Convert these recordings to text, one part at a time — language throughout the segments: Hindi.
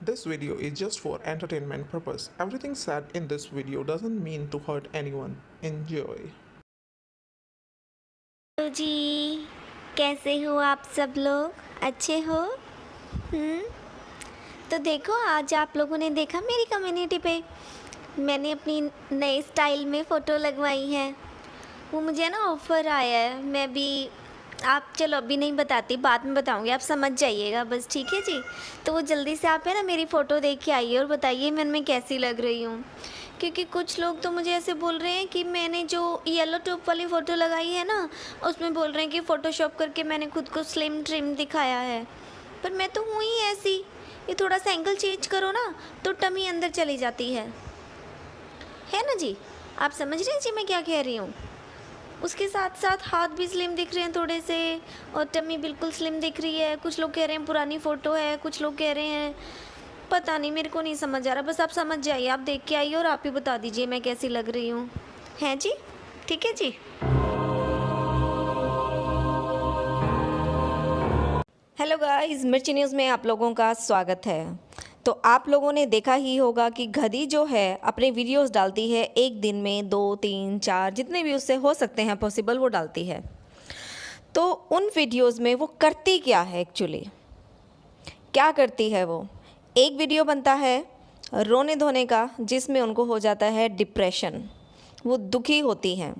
This video is just for entertainment purpose. Everything said in this video doesn't mean to hurt anyone. Enjoy. Hello जी, कैसे हो आप सब लोग? अच्छे हो? तो देखो, आज आप लोगों ने देखा मेरी कम्युनिटी पे मैंने अपनी नए स्टाइल में फ़ोटो लगवाई है। वो मुझे ना ऑफ़र आया है, मैं भी आप चलो अभी नहीं बताती, बाद में बताऊंगी, आप समझ जाइएगा बस, ठीक है जी। तो वो जल्दी से आप है ना मेरी फ़ोटो देख के आइए और बताइए मैं कैसी लग रही हूँ, क्योंकि कुछ लोग तो मुझे ऐसे बोल रहे हैं कि मैंने जो येलो टॉप वाली फ़ोटो लगाई है ना, उसमें बोल रहे हैं कि फ़ोटोशॉप करके मैंने खुद को स्लिम ट्रिम दिखाया है, पर मैं तो हूँ ही ऐसी। ये थोड़ा सा एंगल चेंज करो ना तो टमी अंदर चली जाती है ना जी। आप समझ रहे हैं जी मैं क्या कह रही हूँ? उसके साथ साथ हाथ भी स्लिम दिख रहे हैं थोड़े से, और टमी बिल्कुल स्लिम दिख रही है। कुछ लोग कह रहे हैं पुरानी फ़ोटो है, कुछ लोग कह रहे हैं पता नहीं, मेरे को नहीं समझ आ रहा। बस आप समझ जाइए, आप देख के आइए और आप ही बता दीजिए मैं कैसी लग रही हूँ। हैं जी? ठीक है जी। हेलो गाइस, मिर्ची न्यूज़ में आप लोगों का स्वागत है। तो आप लोगों ने देखा ही होगा कि गधी जो है अपने वीडियोस डालती है एक दिन में 2, 3, 4 जितने भी उससे हो सकते हैं पॉसिबल वो डालती है। तो उन वीडियोस में वो करती क्या है एक्चुअली? क्या करती है वो? एक वीडियो बनता है रोने धोने का जिसमें उनको हो जाता है डिप्रेशन, वो दुखी होती हैं।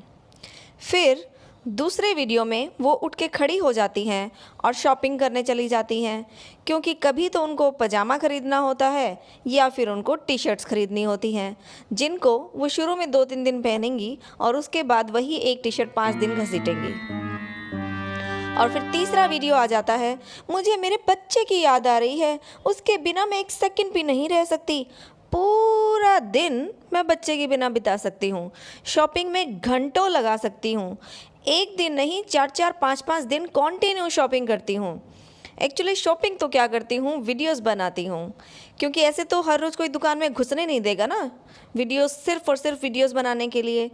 फिर दूसरे वीडियो में वो उठ के खड़ी हो जाती हैं और शॉपिंग करने चली जाती हैं, क्योंकि कभी तो उनको पजामा ख़रीदना होता है या फिर उनको टी शर्ट्स ख़रीदनी होती हैं, जिनको वो शुरू में 2-3 दिन पहनेंगी और उसके बाद वही एक टी शर्ट 5 दिन घसीटेंगी। और फिर तीसरा वीडियो आ जाता है, मुझे मेरे बच्चे की याद आ रही है, उसके बिना मैं 1 सेकंड भी नहीं रह सकती। पूरा दिन मैं बच्चे के बिना बिता सकती हूँ, शॉपिंग में घंटों लगा सकती हूँ। एक दिन नहीं 4-4, 5-5 दिन कॉन्टिन्यू शॉपिंग करती हूँ। एक्चुअली शॉपिंग तो क्या करती हूँ, वीडियोस बनाती हूँ, क्योंकि ऐसे तो हर रोज़ कोई दुकान में घुसने नहीं देगा ना, वीडियोस सिर्फ और सिर्फ वीडियोस बनाने के लिए।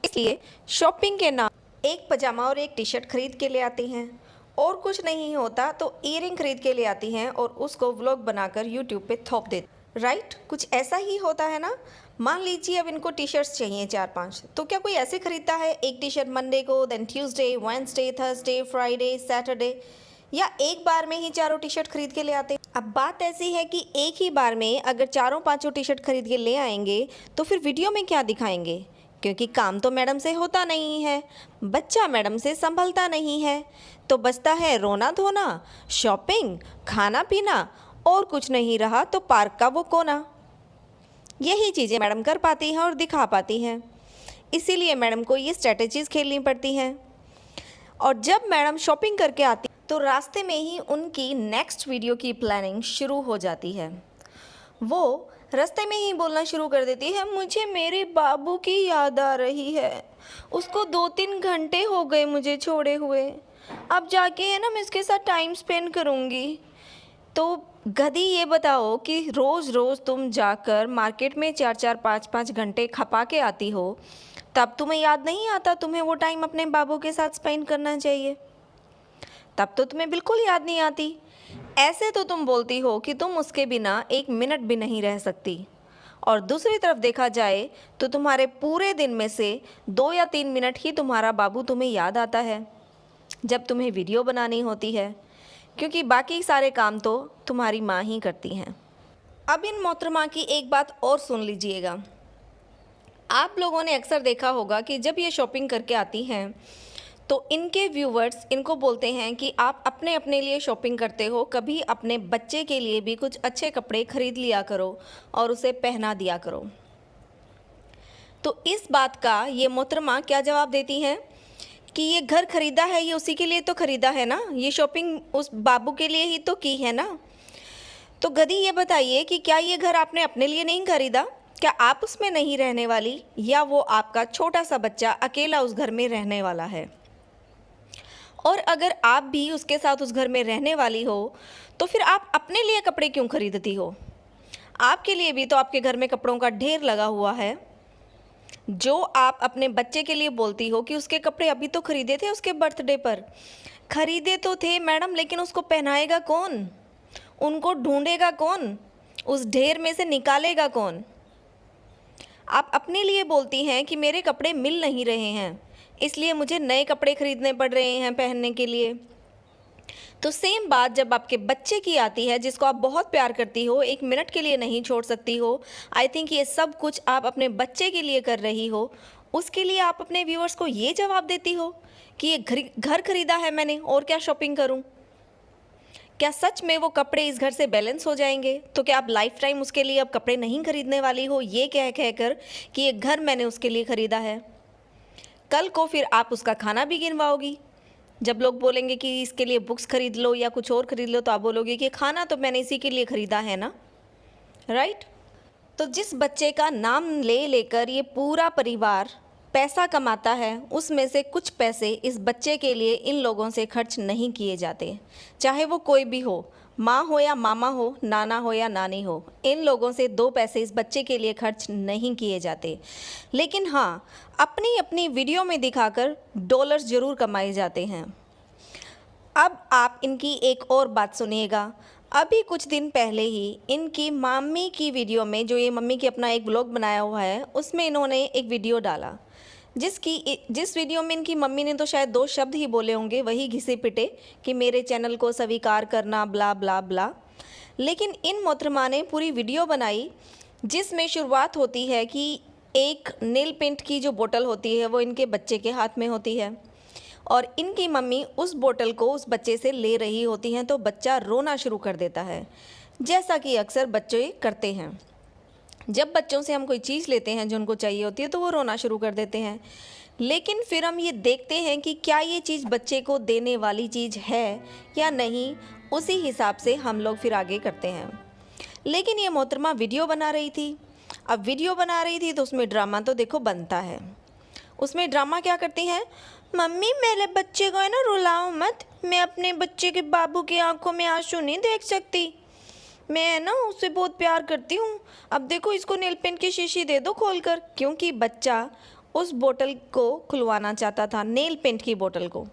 इसलिए शॉपिंग के नाम एक पजामा और एक टी शर्ट खरीद के ले आती हैं, और कुछ नहीं होता तो ईयरिंग खरीद के ले आती हैं और उसको व्लॉग बनाकर यूट्यूब पे थोप देती। राइट, कुछ ऐसा ही होता है ना। मान लीजिए अब इनको टी शर्ट्स चाहिए 4-5, तो क्या कोई ऐसे खरीदता है एक टी शर्ट मंडे को, then Tuesday, Wednesday, Thursday, Friday, Saturday, या एक बार में ही चारों टी शर्ट खरीद के ले आते हैं? अब बात ऐसी है कि एक ही बार में अगर चारों पांचों टी शर्ट खरीद के ले आएंगे तो फिर वीडियो में क्या दिखाएंगे? क्योंकि काम तो मैडम से होता नहीं है, बच्चा मैडम से संभलता नहीं है, तो बचता है रोना धोना, शॉपिंग, खाना पीना, और कुछ नहीं रहा तो पार्क का वो कोना। यही चीज़ें मैडम कर पाती हैं और दिखा पाती हैं, इसीलिए मैडम को ये स्ट्रेटजीज़ खेलनी पड़ती हैं। और जब मैडम शॉपिंग करके आती तो रास्ते में ही उनकी नेक्स्ट वीडियो की प्लानिंग शुरू हो जाती है। वो रास्ते में ही बोलना शुरू कर देती है, मुझे मेरे बाबू की याद आ रही है, उसको 2-3 घंटे हो गए मुझे छोड़े हुए, अब जाके है ना मैं इसके साथ टाइम स्पेंड करूँगी। तो गधी, ये बताओ कि रोज़ रोज़ तुम जाकर मार्केट में 4-4, 5-5 घंटे खपा के आती हो, तब तुम्हें याद नहीं आता तुम्हें वो टाइम अपने बाबू के साथ स्पेंड करना चाहिए? तब तो तुम्हें बिल्कुल याद नहीं आती। ऐसे तो तुम बोलती हो कि तुम उसके बिना 1 मिनट भी नहीं रह सकती, और दूसरी तरफ देखा जाए तो तुम्हारे पूरे दिन में से 2 या 3 मिनट ही तुम्हारा बाबू तुम्हें याद आता है, जब तुम्हें वीडियो बनानी होती है, क्योंकि बाकी सारे काम तो तुम्हारी माँ ही करती हैं। अब इन मोहतरमा की एक बात और सुन लीजिएगा। आप लोगों ने अक्सर देखा होगा कि जब ये शॉपिंग करके आती हैं तो इनके व्यूवर्स इनको बोलते हैं कि आप अपने अपने लिए शॉपिंग करते हो, कभी अपने बच्चे के लिए भी कुछ अच्छे कपड़े खरीद लिया करो और उसे पहना दिया करो। तो इस बात का ये मोहतरमा क्या जवाब देती हैं कि ये घर खरीदा है, ये उसी के लिए तो खरीदा है ना, ये शॉपिंग उस बाबू के लिए ही तो की है ना। तो गधी, ये बताइए कि क्या ये घर आपने अपने लिए नहीं खरीदा? क्या आप उसमें नहीं रहने वाली, या वो आपका छोटा सा बच्चा अकेला उस घर में रहने वाला है? और अगर आप भी उसके साथ उस घर में रहने वाली हो तो फिर आप अपने लिए कपड़े क्यों खरीदती हो? आपके लिए भी तो आपके घर में कपड़ों का ढेर लगा हुआ है, जो आप अपने बच्चे के लिए बोलती हो कि उसके कपड़े अभी तो खरीदे थे उसके बर्थडे पर। खरीदे तो थे मैडम, लेकिन उसको पहनाएगा कौन? उनको ढूंढेगा कौन? उस ढेर में से निकालेगा कौन? आप अपने लिए बोलती हैं कि मेरे कपड़े मिल नहीं रहे हैं, इसलिए मुझे नए कपड़े खरीदने पड़ रहे हैं पहनने के लिए। तो सेम बात जब आपके बच्चे की आती है, जिसको आप बहुत प्यार करती हो, एक मिनट के लिए नहीं छोड़ सकती हो। आई थिंक ये सब कुछ आप अपने बच्चे के लिए कर रही हो। उसके लिए आप अपने व्यूअर्स को ये जवाब देती हो कि ये घर खरीदा है मैंने, और क्या शॉपिंग करूं? क्या सच में वो कपड़े इस घर से बैलेंस हो जाएंगे? तो क्या आप लाइफ टाइम उसके लिए अब कपड़े नहीं खरीदने वाली हो, ये कह कर कि ये घर मैंने उसके लिए ख़रीदा है? कल को फिर आप उसका खाना भी गिनवाओगी। जब लोग बोलेंगे कि इसके लिए बुक्स खरीद लो या कुछ और खरीद लो, तो आप बोलोगे कि खाना तो मैंने इसी के लिए ख़रीदा है ना, राइट? तो जिस बच्चे का नाम ले लेकर ये पूरा परिवार पैसा कमाता है, उसमें से कुछ पैसे इस बच्चे के लिए इन लोगों से खर्च नहीं किए जाते। चाहे वो कोई भी हो, माँ हो या मामा हो, नाना हो या नानी हो, इन लोगों से 2 पैसे इस बच्चे के लिए खर्च नहीं किए जाते। लेकिन हाँ, अपनी अपनी वीडियो में दिखाकर डॉलर्स ज़रूर कमाए जाते हैं। अब आप इनकी एक और बात सुनिएगा। अभी कुछ दिन पहले ही इनकी मम्मी की वीडियो में, जो ये मम्मी की अपना एक ब्लॉग बनाया हुआ है, उसमें इन्होंने एक वीडियो डाला, जिस वीडियो में इनकी मम्मी ने तो शायद 2 शब्द ही बोले होंगे, वही घिसे पिटे कि मेरे चैनल को स्वीकार करना, ब्ला ब्ला ब्ला। लेकिन इन मोहतरमा ने पूरी वीडियो बनाई, जिसमें शुरुआत होती है कि एक नेल पेंट की जो बोतल होती है वो इनके बच्चे के हाथ में होती है, और इनकी मम्मी उस बोतल को उस बच्चे से ले रही होती हैं, तो बच्चा रोना शुरू कर देता है, जैसा कि अक्सर बच्चे करते हैं। जब बच्चों से हम कोई चीज़ लेते हैं जो उनको चाहिए होती है, तो वो रोना शुरू कर देते हैं। लेकिन फिर हम ये देखते हैं कि क्या ये चीज़ बच्चे को देने वाली चीज़ है या नहीं, उसी हिसाब से हम लोग फिर आगे करते हैं। लेकिन ये मोहतरमा वीडियो बना रही थी। अब वीडियो बना रही थी तो उसमें ड्रामा तो देखो बनता है। उसमें ड्रामा क्या करती हैं, मम्मी मेरे बच्चे को है ना रुलाओ मत, मैं अपने बच्चे के बाबू की आंखों में आंसू नहीं देख सकती, मैं ना उससे बहुत प्यार करती हूँ। अब देखो इसको नेल पेंट की शीशी दे दो खोलकर, क्योंकि बच्चा उस बोतल को खुलवाना चाहता था, नेल पेंट की बोतल को।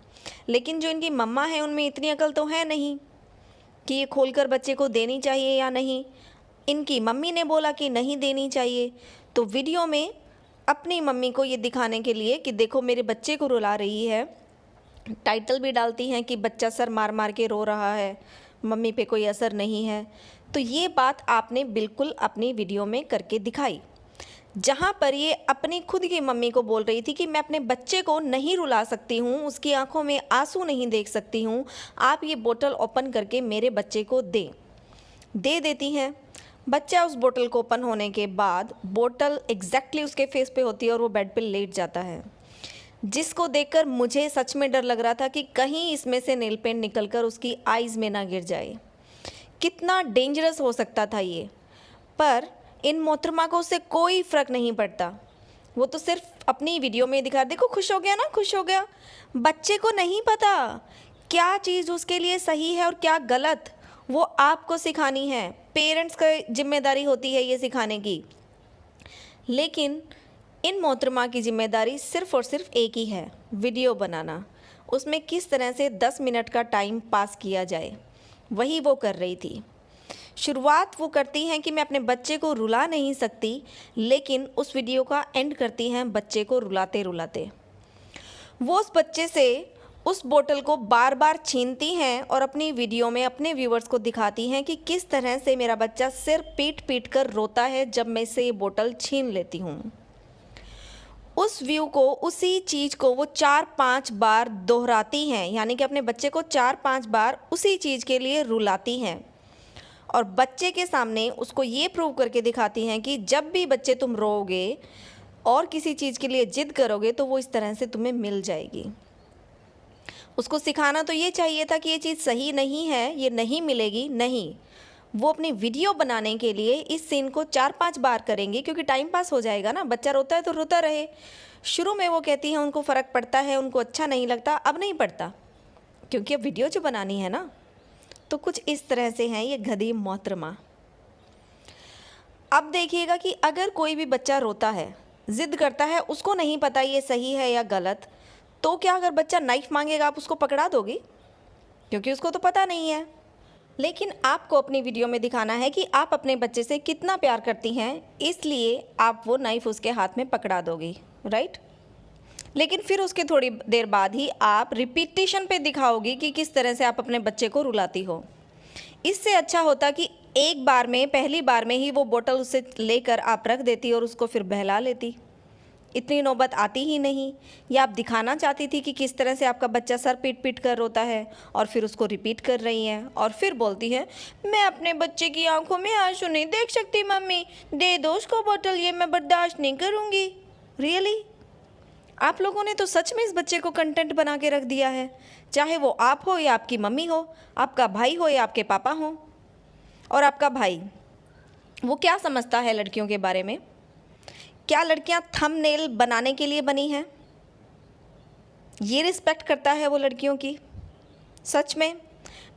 लेकिन जो इनकी मम्मा है उनमें इतनी अकल तो है नहीं कि ये खोलकर बच्चे को देनी चाहिए या नहीं। इनकी मम्मी ने बोला कि नहीं देनी चाहिए, तो वीडियो में अपनी मम्मी को ये दिखाने के लिए कि देखो मेरे बच्चे को रुला रही है, टाइटल भी डालती हैं कि बच्चा सर मार मार के रो रहा है, मम्मी पे कोई असर नहीं है। तो ये बात आपने बिल्कुल अपनी वीडियो में करके दिखाई, जहाँ पर ये अपनी खुद की मम्मी को बोल रही थी कि मैं अपने बच्चे को नहीं रुला सकती हूँ, उसकी आंखों में आंसू नहीं देख सकती हूँ, आप ये बोतल ओपन करके मेरे बच्चे को दे देती हैं। बच्चा उस बोतल को ओपन होने के बाद बोतल एग्जैक्टली उसके फेस पे होती है और वो बेड पे लेट जाता है, जिसको देखकर मुझे सच में डर लग रहा था कि कहीं इसमें से नेल पेंट निकलकर उसकी आइज़ में ना गिर जाए। कितना डेंजरस हो सकता था ये, पर इन मोहतरमा को उससे कोई फ़र्क नहीं पड़ता। वो तो सिर्फ अपनी वीडियो में दिखा, देखो खुश हो गया ना, खुश हो गया। बच्चे को नहीं पता क्या चीज़ उसके लिए सही है और क्या गलत, वो आपको सिखानी है। पेरेंट्स की जिम्मेदारी होती है ये सिखाने की। लेकिन इन मोहतरमा की जिम्मेदारी सिर्फ़ और सिर्फ एक ही है, वीडियो बनाना। उसमें किस तरह से 10 मिनट का टाइम पास किया जाए, वही वो कर रही थी। शुरुआत वो करती हैं कि मैं अपने बच्चे को रुला नहीं सकती, लेकिन उस वीडियो का एंड करती हैं बच्चे को रुलाते रुलाते। वो उस बच्चे से उस बोतल को बार बार छीनती हैं और अपनी वीडियो में अपने व्यूवर्स को दिखाती हैं कि किस तरह से मेरा बच्चा सिर पीट पीट कर रोता है जब मैं से ये बोतल छीन लेती हूँ। उस व्यू को, उसी चीज़ को वो 4-5 बार दोहराती हैं, यानी कि अपने बच्चे को 4-5 बार उसी चीज़ के लिए रुलाती हैं, और बच्चे के सामने उसको ये प्रूव करके दिखाती हैं कि जब भी बच्चे तुम रोओगे और किसी चीज़ के लिए ज़िद करोगे तो वो इस तरह से तुम्हें मिल जाएगी। उसको सिखाना तो ये चाहिए था कि ये चीज़ सही नहीं है, ये नहीं मिलेगी, नहीं। वो अपनी वीडियो बनाने के लिए इस सीन को 4-5 बार करेंगे, क्योंकि टाइम पास हो जाएगा ना, बच्चा रोता है तो रोता रहे। शुरू में वो कहती हैं उनको फ़र्क पड़ता है, उनको अच्छा नहीं लगता, अब नहीं पड़ता, क्योंकि अब वीडियो जो बनानी है ना। तो कुछ इस तरह से हैं ये गधी मोहतरमा। अब देखिएगा कि अगर कोई भी बच्चा रोता है, ज़िद करता है, उसको नहीं पता ये सही है या गलत, तो क्या अगर बच्चा नाइफ़ मांगेगा आप उसको पकड़ा दोगी? क्योंकि उसको तो पता नहीं है। लेकिन आपको अपनी वीडियो में दिखाना है कि आप अपने बच्चे से कितना प्यार करती हैं, इसलिए आप वो नाइफ़ उसके हाथ में पकड़ा दोगी, राइट? लेकिन फिर उसके थोड़ी देर बाद ही आप रिपीटिशन पे दिखाओगी कि किस तरह से आप अपने बच्चे को रुलाती हो। इससे अच्छा होता कि एक बार में, पहली बार में ही वो बोतल उसे लेकर आप रख देती और उसको फिर बहला लेती। इतनी नौबत आती ही नहीं। या आप दिखाना चाहती थी कि किस तरह से आपका बच्चा सर पीट पीट कर रोता है और फिर उसको रिपीट कर रही हैं और फिर बोलती है, मैं अपने बच्चे की आंखों में आंसू नहीं देख सकती मम्मी, दे दो उसको बोतल, ये मैं बर्दाश्त नहीं करूँगी। रियली? आप लोगों ने तो सच में इस बच्चे को कंटेंट बना के रख दिया है, चाहे वो आप हो या आपकी मम्मी हो, आपका भाई हो या आपके पापा हो। और आपका भाई, वो क्या समझता है लड़कियों के बारे में? क्या लड़कियां थंबनेल बनाने के लिए बनी हैं? ये रिस्पेक्ट करता है वो लड़कियों की? सच में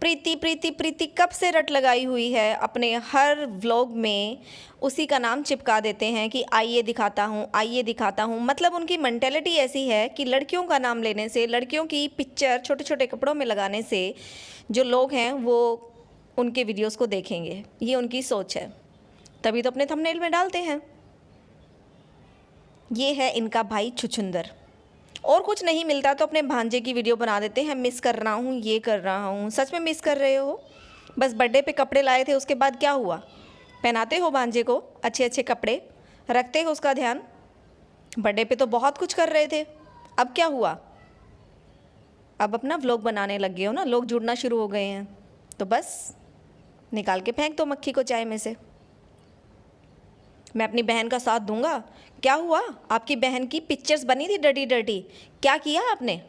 प्रीति प्रीति प्रीति कब से रट लगाई हुई है, अपने हर व्लॉग में उसी का नाम चिपका देते हैं कि आइए दिखाता हूँ, आइए दिखाता हूँ। मतलब उनकी मेंटेलिटी ऐसी है कि लड़कियों का नाम लेने से, लड़कियों की पिक्चर छोटे छोटे कपड़ों में लगाने से जो लोग हैं वो उनके वीडियोस को देखेंगे। ये उनकी सोच है, तभी तो अपने थंबनेल में डालते हैं। ये है इनका भाई छुछुंदर। और कुछ नहीं मिलता तो अपने भांजे की वीडियो बना देते हैं, मिस कर रहा हूँ, ये कर रहा हूँ। सच में मिस कर रहे हो? बस बर्थडे पे कपड़े लाए थे, उसके बाद क्या हुआ? पहनाते हो भांजे को अच्छे अच्छे कपड़े, रखते हो उसका ध्यान। बर्थडे पे तो बहुत कुछ कर रहे थे, अब क्या हुआ? अब अपना व्लॉग बनाने लग गए हो ना, लोग जुड़ना शुरू हो गए हैं, तो बस निकाल के फेंक दो मक्खी को चाय में से। मैं अपनी बहन का साथ दूंगा। क्या हुआ? आपकी बहन की पिक्चर्स बनी थी डर्टी डर्टी, क्या किया आपने?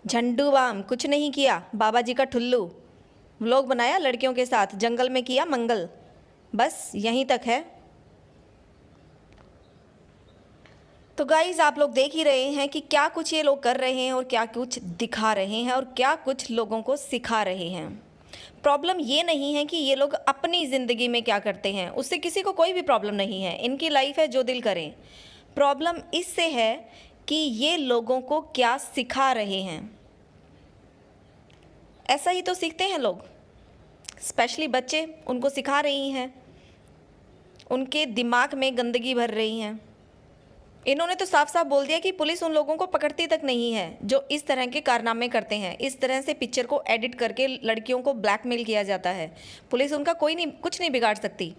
झंडू बाम कुछ नहीं किया। बाबा जी का ठुल्लू व्लॉग बनाया लड़कियों के साथ, जंगल में किया मंगल, बस यहीं तक है। तो गाइज़, आप लोग देख ही रहे हैं कि क्या कुछ ये लोग कर रहे हैं और क्या कुछ दिखा रहे हैं और क्या कुछ लोगों को सिखा रहे हैं। प्रॉब्लम ये नहीं है कि ये लोग अपनी ज़िंदगी में क्या करते हैं, उससे किसी को कोई भी प्रॉब्लम नहीं है, इनकी लाइफ है, जो दिल करें। प्रॉब्लम इससे है कि ये लोगों को क्या सिखा रहे हैं। ऐसा ही तो सीखते हैं लोग, स्पेशली बच्चे, उनको सिखा रही हैं, उनके दिमाग में गंदगी भर रही हैं। इन्होंने तो साफ साफ बोल दिया कि पुलिस उन लोगों को पकड़ती तक नहीं है जो इस तरह के कारनामे करते हैं। इस तरह से पिक्चर को एडिट करके लड़कियों को ब्लैकमेल किया जाता है। पुलिस उनका कुछ नहीं बिगाड़ सकती।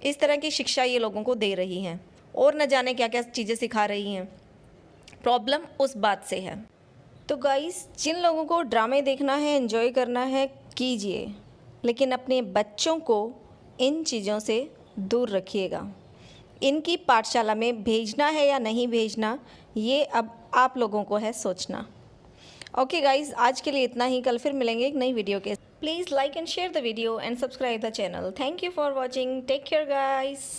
इस तरह की शिक्षा ये लोगों को दे रही हैं और न जाने क्या क्या चीज़ें सिखा रही हैं। प्रॉब्लम उस बात से है। तो गाइस, जिन लोगों को ड्रामे देखना है, एंजॉय करना है, कीजिए, लेकिन अपने बच्चों को इन चीज़ों से दूर रखिएगा। इनकी पाठशाला में भेजना है या नहीं भेजना, ये अब आप लोगों को है सोचना। ओके गाइज़, आज के लिए इतना ही। कल फिर मिलेंगे एक नई वीडियो के। Please like and share the video and subscribe the channel. Thank you for watching. Take care guys.